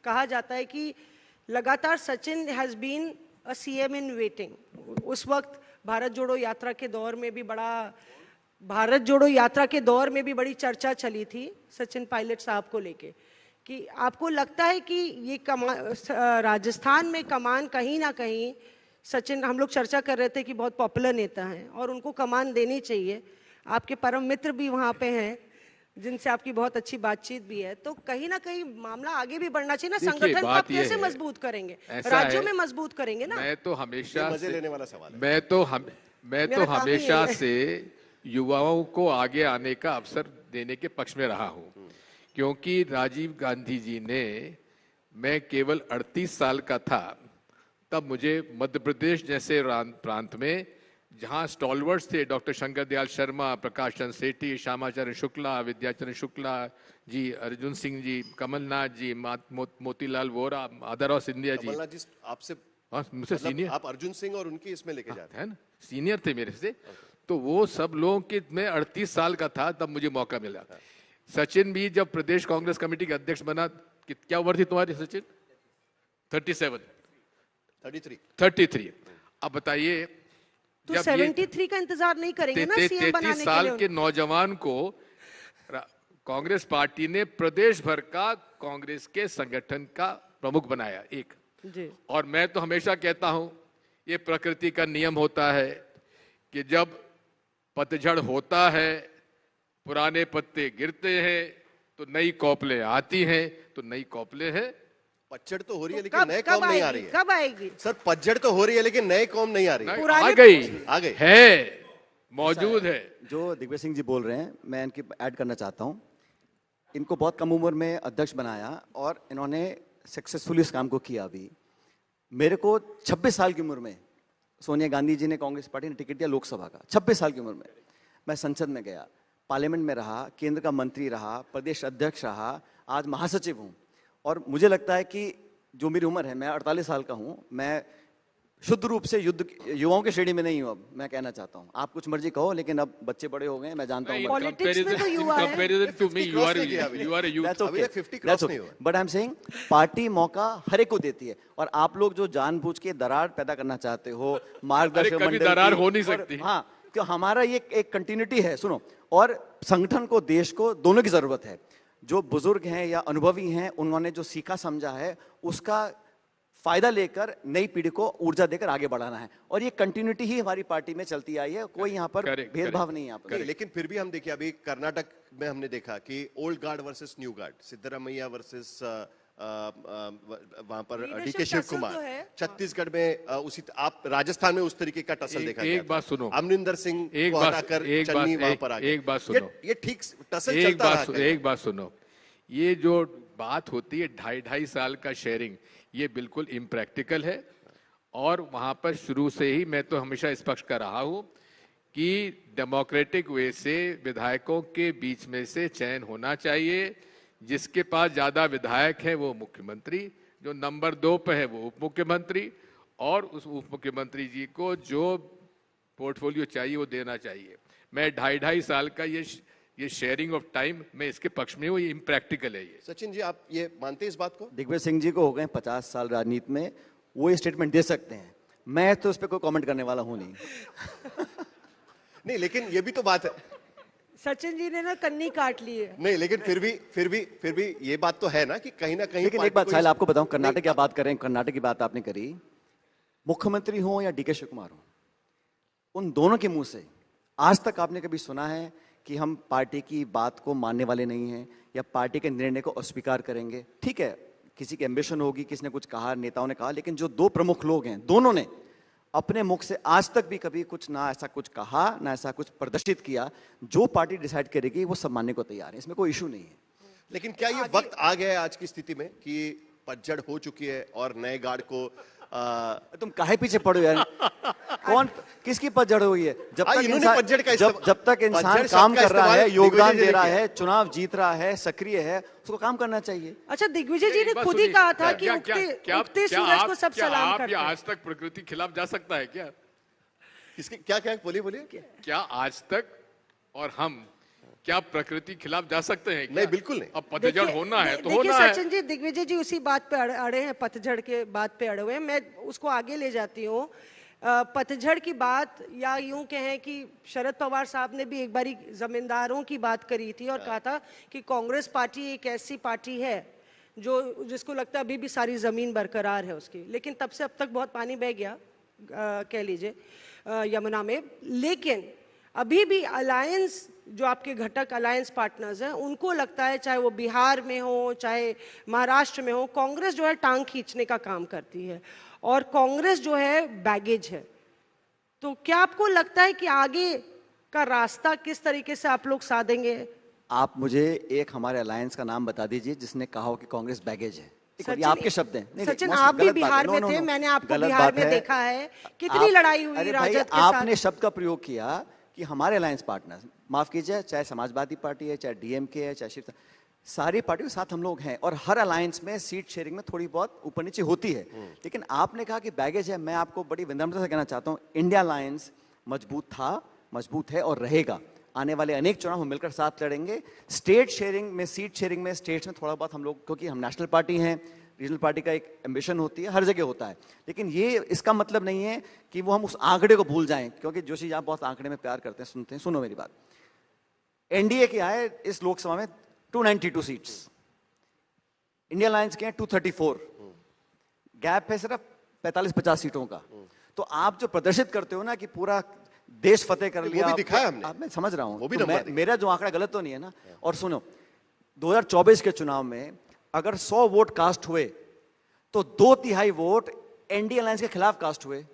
कहा जाता है कि लगातार Sachin has been a CM in waiting. उस वक्त भारत जोड़ो यात्रा के दौर में भी बड़ी चर्चा चली थी सचिन पायलट साहब को लेके, कि आपको लगता है कि ये राजस्थान में कमान कहीं ना कहीं सचिन, हम लोग चर्चा कर रहे थे कि बहुत पॉपुलर नेता हैं और उनको कमान देनी चाहिए, आपके परम मित्र भी वहाँ पे हैं जिनसे आपकी बहुत अच्छी बातचीत भी है, तो कहीं ना कहीं मामला आगे भी बढ़ना चाहिए ना। संगठन को आप कैसे मजबूत करेंगे, राज्यों में मजबूत करेंगे ना। मैं तो हमेशा मजे लेने वाला सवाल है। मैं तो हमेशा से युवाओं को आगे आने का अवसर देने के पक्ष में रहा हूँ, क्योंकि राजीव गांधी जी ने, मैं केवल 38 साल का था तब मुझे मध्य प्रदेश जैसे प्रांत में, जहां स्टॉलवर्ड्स थे डॉक्टर शंकर दयाल शर्मा, प्रकाश चंद्र सेठी, श्यामाचरण शुक्ला, विद्याचरण शुक्ला जी, अर्जुन सिंह जी, कमलनाथ जी, मोतीलाल वोरा, माधवराव सिंधिया जी। कमलनाथ जी आपसे मुझसे सीनियर, आप अर्जुन सिंह और उनकी इसमें लेके जाते हैं ना, सीनियर थे मेरे से। तो वो सब लोगों के, मैं 38 साल का था तब मुझे मौका मिला। सचिन भी जब प्रदेश कांग्रेस कमेटी के अध्यक्ष बना, क्या उम्र थी तुम्हारी सचिन? 33। अब बताइए, तो 73 का इंतजार नहीं करेंगे ना सीएम बनाने के लिए? 33 साल के नौजवान को कांग्रेस पार्टी ने प्रदेश भर का कांग्रेस के संगठन का प्रमुख बनाया एक जी। और मैं तो हमेशा कहता हूं, ये प्रकृति का नियम होता है कि जब पतझड़ होता है, पुराने पत्ते गिरते हैं तो नई कौपले आती हैं, तो नई कौपले हैं। पतझड़ तो हो रही है लेकिन नए कौम नहीं आ रही है। कब आएगी सर? पतझड़ तो हो रही है लेकिन नए कौम नहीं आ रही है। आ गई है, मौजूद है। जो दिग्विजय सिंह जी बोल रहे हैं, मैं इनकी ऐड करना चाहता हूं। इनको बहुत कम उम्र में अध्यक्ष बनाया और इन्होंने सक्सेसफुली इस काम को किया। अभी मेरे को 26 साल की उम्र में सोनिया गांधी जी ने, कांग्रेस पार्टी ने टिकट दिया लोकसभा का। 26 साल की उम्र में मैं संसद में गया, पार्लियामेंट में रहा, केंद्र का मंत्री रहा, प्रदेश अध्यक्ष रहा, आज महासचिव हूं। और मुझे लगता है कि जो मेरी उम्र है, मैं 48 साल का हूं, मैं शुद्ध रूप से युवाओं की श्रेणी में नहीं हूं। अब मैं कहना चाहता हूं, आप कुछ मर्जी कहो, लेकिन अब बच्चे बड़े हो गए, मैं जानता हूं। पॉलिटिक्स में तो युवा है। But I am saying, party मौका हर एक को देती है और आप लोग जो जानबूझ के दरार पैदा करना चाहते हो, मार्गदर्शक मंडल, दरार हो नहीं सकती। हाँ, तो हमारा ये एक कंटिन्यूटी है। सुनो, और संगठन को, देश को, दोनों की जरूरत है। जो बुजुर्ग हैं या अनुभवी हैं, उन्होंने जो सीखा समझा है उसका फायदा लेकर नई पीढ़ी को ऊर्जा देकर आगे बढ़ाना है, और ये कंटिन्यूटी ही हमारी पार्टी में चलती आई है। कोई यहाँ पर भेदभाव नहीं है यहाँ पर। लेकिन फिर भी हम देखिए, अभी कर्नाटक में हमने देखा कि old guard versus new guard, Siddaramaiah versus वहां पर डीके शिव कुमार। छत्तीसगढ़ में उसी, आप राजस्थान में उस तरीके का टसल देखा। एक बात सुनो, अमरिंदर सिंह को हटाकर चन्नी वहां पर आ गए। एक बात सुनो, ये ठीक टसल चलता रहा। एक बात सुनो, ये जो बात होती है 2.5 साल का शेयरिंग, ये बिल्कुल इम्प्रैक्टिकल है। और वहां पर शुरू से ही मैं तो हमेशा इस पक्ष का रहा हूं कि डेमोक्रेटिक वे से विधायकों के बीच में से चयन होना चाहिए। जिसके पास ज्यादा विधायक है वो मुख्यमंत्री, जो नंबर 2 पे है वो उप मुख्यमंत्री, और उस उप मुख्यमंत्री जी को जो पोर्टफोलियो चाहिए वो देना चाहिए। मैं 2.5 साल का ये शेयरिंग ऑफ टाइम, मैं इसके पक्ष में हूँ, ये इम्प्रैक्टिकल है। ये सचिन जी, आप ये मानते हैं इस बात को? दिग्विजय सिंह जी को हो गए 50 साल राजनीति में, वो ये स्टेटमेंट दे सकते हैं, मैं तो उस पर कोई कमेंट करने वाला हूं नहीं। नहीं, लेकिन ये भी तो बात है, सचिन जी ने ना कन्नी काट ली है। नहीं, लेकिन फिर भी ये बात तो है ना कि कहीं ना कहीं। लेकिन एक बात साहिल आपको बताऊं, कर्नाटक की बात करें, कर्नाटक की बात आपने करी, मुख्यमंत्री हो या डीके शिव कुमार हो, उन दोनों के मुंह से आज तक आपने कभी सुना है कि हम पार्टी की बात को मानने वाले नहीं हैं या पार्टी के निर्णय को अस्वीकार करेंगे? ठीक है, किसी की एम्बिशन होगी, किसी ने कुछ कहा, नेताओं ने कहा, लेकिन जो दो प्रमुख लोग हैं, दोनों ने अपने मुख से आज तक भी कभी कुछ ना ऐसा कुछ कहा, ना ऐसा कुछ प्रदर्शित किया। जो पार्टी डिसाइड करेगी वो सब मानने को तैयार है, इसमें कोई इशू नहीं है। लेकिन क्या ये वक्त आ गया है आज की स्थिति में कि पतझड़ हो चुकी है और नए गार्ड को तुम काहे पीछे पड़ो यार? कौन, किसकी पतझड़ हुई है? जब तक इंसान काम कर रहा है, योगदान दे रहा है, चुनाव जीत रहा है, सक्रिय है, उसको काम करना चाहिए। अच्छा, दिग्विजय जी ने खुद ही कहा था कि उगते सूरज को सब सलाम करते हैं। आज तक प्रकृति खिलाफ जा सकता है क्या? किसके क्या क्या बोलिए? क्या आज तक और हम क्या प्रकृति खिलाफ जा सकते हैं क्या? नहीं, बिल्कुल नहीं। अब पतझड़ होना है तो देखिए होना है। सचिन जी, दिग्विजय जी उसी बात पे अड़े हैं, पतझड़ के बात पे अड़े हुए हैं। मैं उसको आगे ले जाती हूँ। पतझड़ की बात, या यूं कहें कि शरद पवार साहब ने भी एक बारी जमींदारों की बात करी थी और कहा था कि कांग्रेस पार्टी एक ऐसी पार्टी है जिसको लगता है अभी भी सारी जमीन बरकरार है उसकी, लेकिन तब से अब तक बहुत पानी बह गया, कह लीजिए यमुना में। लेकिन अभी भी अलायंस, जो आपके घटक अलायंस पार्टनर्स हैं, उनको लगता है, चाहे वो बिहार में हो चाहे महाराष्ट्र में हो, कांग्रेस जो है टांग खींचने का काम करती है और कांग्रेस जो है बैगेज है। तो क्या आपको लगता है कि आगे का रास्ता किस तरीके से आप लोग साधेंगे? आप मुझे एक हमारे अलायंस का नाम बता दीजिए जिसने कहा हो कि कांग्रेस बैगेज है। ये सचिन, आपके शब्द हैं। नहीं, सचिन, मौसम आप भी गलत बात है। बिहार नो, में नो, थे, नो, मैंने आपको गलत बिहार बात में है। देखा है, कितनी लड़ाई हुई अरे भाई, राजद के आपने साथ। शब्द का प्रयोग किया कि हमारे अलायंस पार्टनर्स, माफ कीजिए, चाहे समाजवादी पार्टी है, चाहे डीएमके है, चाहे शिवसेना, सारी पार्टियों के साथ हम लोग हैं और हर अलायंस में सीट शेयरिंग में थोड़ी बहुत ऊपर नीचे होती है। लेकिन आपने कहा कि बैगेज है। मैं आपको बड़ी विनम्रता से कहना चाहता हूं, इंडिया अलायंस मजबूत था, मजबूत है और रहेगा। आने वाले अनेक चुनाव हम मिलकर साथ लड़ेंगे। स्टेट शेयरिंग में, सीट शेयरिंग में, स्टेट्स में थोड़ा बहुत हम लोग, क्योंकि हम नेशनल पार्टी हैं, रीजनल पार्टी का एक एम्बिशन होती है, हर जगह होता है। लेकिन ये इसका मतलब नहीं है कि वो हम उस आंकड़े को भूल जाएं, क्योंकि जोशी जी आप बहुत आंकड़े में प्यार करते हैं, सुनते हैं। सुनो मेरी बात, एनडीए के आए इस लोकसभा में 292 सीट्स, इंडिया अलायंस के हैं 234, गैप है सिर्फ 45-50 सीटों का। तो आप जो प्रदर्शित करते हो ना कि पूरा देश फतेह कर लिया, वो भी दिखाया हमने। मैं समझ रहा हूं, वो भी तो नंबर मेरा जो आंकड़ा गलत तो नहीं है ना। और सुनो, 2024 के चुनाव में अगर 100 वोट कास्ट हुए तो 2/3 वोट एनडीए अलायंस के खिलाफ कास्ट हुए।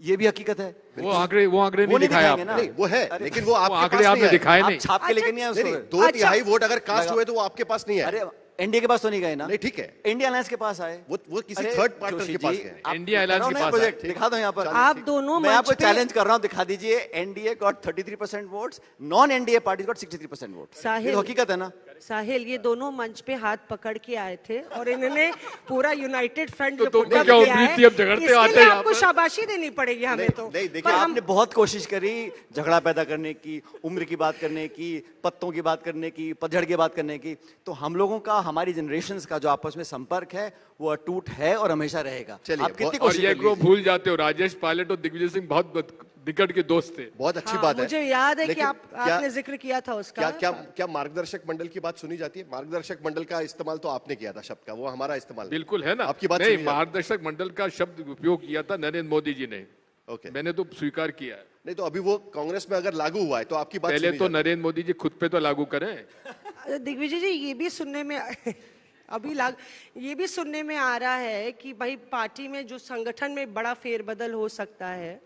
ये भी हकीकत है। वो आंकड़े नहीं नहीं दिखाया दिखाएंगे आपने। ना। नहीं, वो है, अरे, लेकिन वो वो आपके आंकड़े पास आपने नहीं आए। दिखाए आप नहीं। छाप के लेके नहीं आए नहीं, नहीं, उसको। 2/3 वोट अगर कास्ट हुए तो वो आपके पास नहीं है। अरे एनडीए के पास तो नहीं गए ना। नहीं, ठीक है। इंडिया अलायंस के पास आए। वो किसी अरे, थर्ड पार्टनर जोशी के पास जी, गए। आप इंडिया दिखा रहा हूं अलायंस ना के पास प्रोजेक्ट, आए। दिखा दो यहाँ पर। आप दोनों मैं मंच आपको पे- चैलेंज कर रहा हूँ, दिखा दीजिए। NDA got 33% votes, non NDA party got 63% vote. Sahil, ये तो हकीकत है ना। साहिल, ये दोनों मंच पे हाथ पकड़ के आए थे और इन्होंने पूरा यूनाइटेड फ्रंट तो जो तुमको पुटअप क्या किया उम्मीद है, थी, अब झगड़ते इसके आते लिए यहाँ आपको पर? शाबाशी देनी पड़ेगी हमें। तो नहीं, देखिए, पर हम आपने बहुत कोशिश करी झगड़ा पैदा करने की, उम्र की बात करने की, पत्तों की बात करने की, पतझड़ की बात करने की। तो हम लोगों का, हमारी जनरेशंस का जो आपस में संपर्क है वो अटूट है और हमेशा रहेगा। चलिए, आप कितनी और और कोशिश ये कर को लीजिए। भूल जाते हो, राजेश पायलट और दिग्विजय सिंह बहुत निकट के दोस्त थे। बहुत अच्छी हाँ, बात है। मुझे याद है कि लेकिन आपने जिक्र किया था उसका। क्या क्या क्या मार्गदर्शक मंडल की बात सुनी जाती है? मार्गदर्शक मंडल का इस्तेमाल तो आपने किया था शब्द का, वो हमारा इस्तेमाल नहीं। बिल्कुल है ना। आपकी बात नहीं, सुनी जाती मार्गदर्शक मंडल का शब्द उपयोग किया था नरेंद्र मोदी जी ने। है। ओके, मैंने तो स्वीकार किया है। नहीं तो अभी वो कांग्रेस में अगर लागू हुआ है तो आपकी बात पहले सुनी तो जाती है। नरेंद्र मोदी जी खुद पे तो लागू करें। दिग्विजय जी, ये भी सुनने में ये भी सुनने में आ रहा है कि भाई पार्टी में जो संगठन में बड़ा फेरबदल हो सकता है,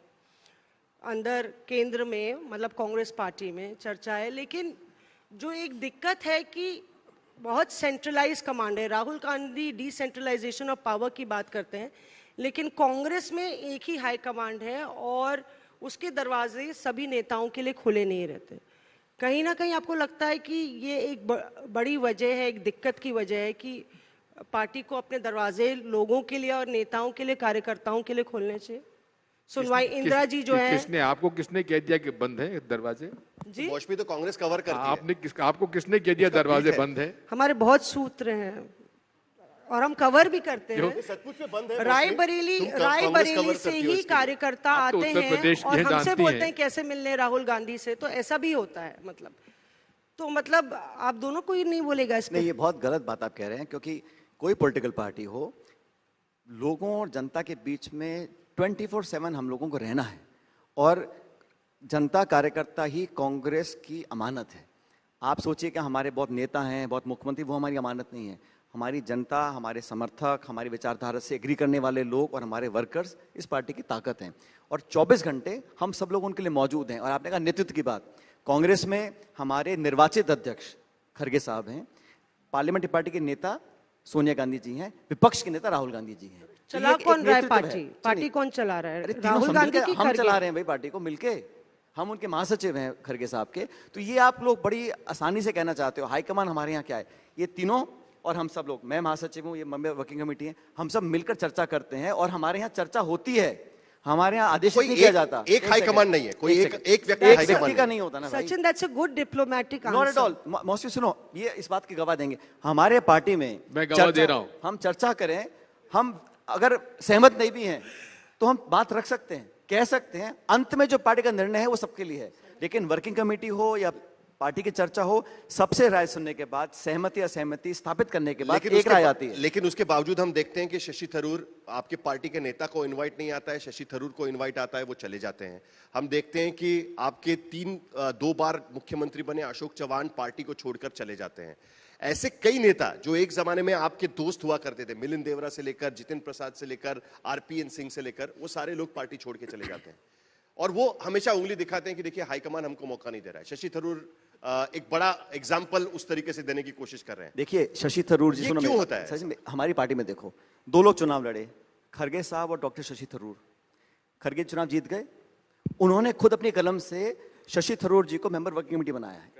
अंदर केंद्र में, मतलब कांग्रेस पार्टी में चर्चा है। लेकिन जो एक दिक्कत है कि बहुत सेंट्रलाइज कमांड है। Rahul Gandhi decentralisation of power की बात करते हैं, लेकिन कांग्रेस में एक ही हाई कमांड है और उसके दरवाजे सभी नेताओं के लिए खुले नहीं रहते। कहीं ना कहीं आपको लगता है कि ये एक बड़ी वजह है, एक दिक्कत की वजह है कि पार्टी को अपने दरवाजे लोगों के लिए और नेताओं के लिए, कार्यकर्ताओं के लिए खोलने चाहिए? सुनवाई इंदिरा जी जो है, किसने कह दिया कि बंद है दरवाजे? जी मौसमी तो कांग्रेस कवर करती है। आपको किसने कह दिया दरवाजे है। बंद है? हमारे बहुत सूत्र हैं और हम कवर भी करते हैं। सचमुच में बंद है। रायबरेली तुम कांग्रेस रायबरेली कवर से करती हो ही इसके लिए। कार्यकर्ता आप तो आते उत्तर हैं प्रदेश की और हैं, हमसे जानती बोलते हैं। हैं कैसे मिलने राहुल गांधी से। तो ऐसा भी होता है। मतलब आप दोनों को ही नहीं बोलेगा इस नहीं, पे। ये बहुत गलत बात आप कह रहे हैं, क्योंकि कोई पॉलिटिकल पार्टी हो, लोगों और जनता के बीच में 24/7 हम लोगों को रहना है और जनता कार्यकर्ता ही कांग्रेस की अमानत है। आप सोचिए कि हमारे बहुत नेता हैं, बहुत मुख्यमंत्री, वो हमारी अमानत नहीं है। हमारी जनता, हमारे समर्थक, हमारी विचारधारा से एग्री करने वाले लोग और हमारे वर्कर्स इस पार्टी की ताकत हैं और 24 घंटे हम सब लोग उनके लिए मौजूद हैं। और आपने कहा नेतृत्व की बात, कांग्रेस में हमारे निर्वाचित अध्यक्ष खड़गे साहब हैं, पार्लियामेंट्री पार्टी के नेता सोनिया गांधी जी हैं, विपक्ष के नेता राहुल गांधी जी हैं। तो चला ये एक कौन रहा है नेतृत्व पार्टी? सुनिए, पार्टी कौन चला रहा अरे है? तीनों राहुल सब गांधी मिलके की हम चला खड़गे? रहे हैं भाई पार्टी को मिलके। हम उनके महासचिव हैं खड़गे साहब के। तो ये आप लोग बड़ी आसानी से कहना चाहते हो हाईकमान हमारे यहाँ क्या है। ये तीनों और हम सब लोग, मैं महासचिव हूँ, ये मेंबर वर्किंग कमेटी है, हम सब मिलकर चर्चा करते हैं और हमारे यहाँ चर्चा होती है। हमारे यहाँ आदेश कोई नहीं किया एक- जाता। एक हाई सेकंड, कमांड नहीं है, कोई एक- सेकंड। एक व्यक्ति एक हाई व्यक्ति कमांड का नहीं नहीं होता ना भाई। Sachin, that's a good diplomatic not at answer. All. मौसी सुनो, ये इस बात की गवाह देंगे, हमारे पार्टी में मैं गवाह दे रहा हूं। हम चर्चा करें, हम अगर सहमत नहीं भी हैं तो हम बात रख सकते हैं, कह सकते हैं, अंत में जो पार्टी का निर्णय है वो सबके लिए है। लेकिन वर्किंग कमेटी हो या पार्टी की चर्चा हो, सबसे राय सुनने के बाद सहमति असहमति स्थापित करने के बाद एक राय आती है। लेकिन उसके बावजूद हम देखते हैं कि शशि थरूर, आपके पार्टी के नेता को इनवाइट नहीं आता है, शशि थरूर को इनवाइट आता है, वो चले जाते हैं। हम देखते हैं कि आपके 2 बार मुख्यमंत्री बने अशोक चौहान पार्टी को छोड़कर चले जाते हैं। ऐसे कई नेता जो एक जमाने में आपके दोस्त हुआ करते थे, मिलिंद देवरा से लेकर जितेंद्र प्रसाद से लेकर आरपीएन सिंह से लेकर, वो सारे लोग पार्टी छोड़ के चले जाते हैं और वो हमेशा उंगली दिखाते हैं कि देखिए हाईकमान हमको मौका नहीं दे रहा है। शशि थरूर एक बड़ा एग्जाम्पल उस तरीके से देने की कोशिश कर रहे हैं। देखिए शशि थरूर जी, ये सुनो क्यों मेरी- होता है? सच में हमारी पार्टी में देखो, 2 लोग चुनाव लड़े, खरगे साहब और डॉक्टर शशि थरूर। खरगे चुनाव जीत गए, उन्होंने खुद अपनी कलम से शशि थरूर जी को मेंबर वर्किंग कमेटी बनाया है,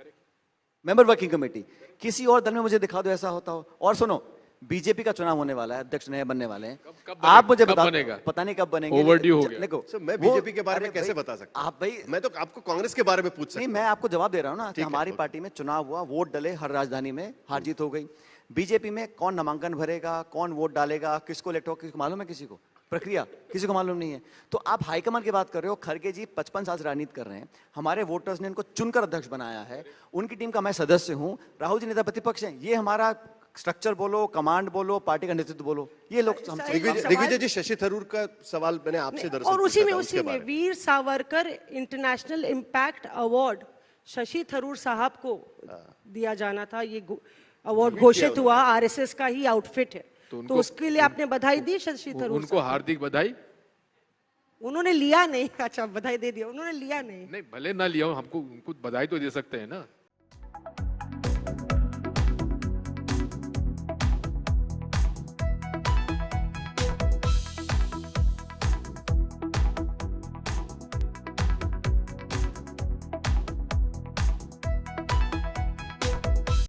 मेंबर वर्किंग कमेटी। किसी और दल में मुझे दिखा दो ऐसा होता हो। और सुनो, बीजेपी का चुनाव होने वाला है, अध्यक्ष नए बनने वाले हैं। कब आप मुझे कब बता, बनेगा? पता नहीं कब बनेंगे। Overdue हो लेकिन- गया। देखो, सर, मैं वो- बीजेपी के बारे अरे में कैसे भाई, बता सकता हूं? आप भाई, मैं तो आपको कांग्रेस के बारे में पूछ सकता नहीं, हूं। मैं आपको जवाब दे रहा हूं ना कि ठीक है, हमारी ओके। पार्टी में चुनाव हुआ, वोट डले, हर राजधानी में हार जीत हो गई। बीजेपी में कौन नामांकन भरेगा, कौन वोट डालेगा, किसको इलेक्ट होगा, किसको मालूम है? किसी को प्रक्रिया किसी को मालूम नहीं है। तो आप हाईकमान की बात कर रहे हो। खरगे जी 55 साल से राजनीति कर रहे हैं, हमारे वोटर्स ने इनको चुनकर अध्यक्ष बनाया है, उनकी टीम का मैं सदस्य हूं। राहुल जी नेता प्रतिपक्ष हैं, ये हमारा स्ट्रक्चर बोलो, कमांड बोलो, पार्टी का नेतृत्व बोलो, ये लोग हम सही- दिग्विजय दिग्विजय जी, शशि थरूर का सवाल मैंने आपसे दरअसल और उसी पूछा में था, उसी उसके में बारे Veer Savarkar international impact award Shashi Tharoor साहब को दिया जाना था। ये अवार्ड घोषित हुआ, आरएसएस का ही आउटफिट है, तो उसके लिए आपने बधाई दी शशि थरूर उनको साहब? हार्दिक बधाई। उन्होंने लिया नहीं। अच्छा, बधाई दे दिया, उन्होंने लिया नहीं। नहीं, भले ना लिया हो, हमको उनको बधाई तो दे सकते हैं ना।